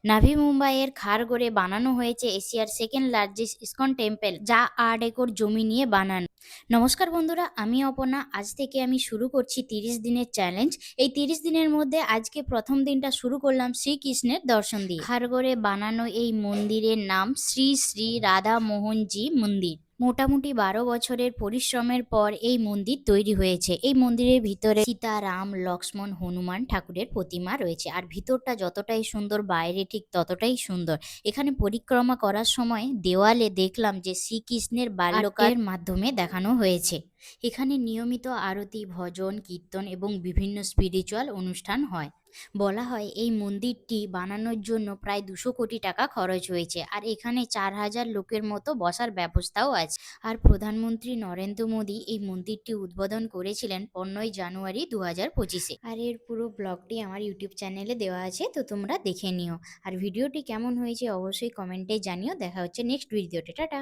নাভি মুম্বাইয়ের খারগড়ে বানানো হয়েছে এশিয়ার সেকেন্ড লার্জেস্ট ইসকন টেম্পল, যা ৮ একর জমি নিয়ে বানানো। নমস্কার বন্ধুরা, আমি অপর্ণা। আজ থেকে আমি শুরু করছি ৩০ দিনের চ্যালেঞ্জ। এই ৩০ দিনের মধ্যে আজকে প্রথম দিনটা শুরু করলাম শ্রীকৃষ্ণের দর্শন দিয়ে। খারগড়ে বানানো এই মন্দিরের নাম শ্রী শ্রী রাধা মোহনজি মন্দির। মোটামুটি ১২ বছরের পরিশ্রমের পর এই মন্দির তৈরি হয়েছে। এই মন্দিরের ভিতরে সীতা, রাম, লক্ষ্মণ, হনুমান ঠাকুরের প্রতিমা রয়েছে। আর ভিতরটা যতটাই সুন্দর, বাইরে ঠিক ততটাই সুন্দর। এখানে পরিক্রমা করার সময় দেওয়ালে দেখলাম যে শ্রীকৃষ্ণের বাল্যকালের মাধ্যমে দেখানো হয়েছে। এখানে নিয়মিত আরতি, ভজন, কীর্তন এবং বিভিন্ন স্পিরিচুয়াল অনুষ্ঠান হয়। বলা হয় এই মন্দিরটি বানানোর জন্য প্রায় ২০০ কোটি টাকা খরচ হয়েছে। আর এখানে ৪,০০০ লোকের মতো বসার ব্যবস্থাও আছে। আর প্রধানমন্ত্রী নরেন্দ্র মোদী এই মন্দিরটি উদ্বোধন করেছিলেন ১৫ই জানুয়ারি ২০২৫-এ। আর এর পুরো ব্লগটি আমার ইউটিউব চ্যানেলে দেওয়া আছে, তো তোমরা দেখে নিও। আর ভিডিওটি কেমন হয়েছে অবশ্যই কমেন্টে জানিও। দেখা হচ্ছে নেক্সট ভিডিওতে। টাটা।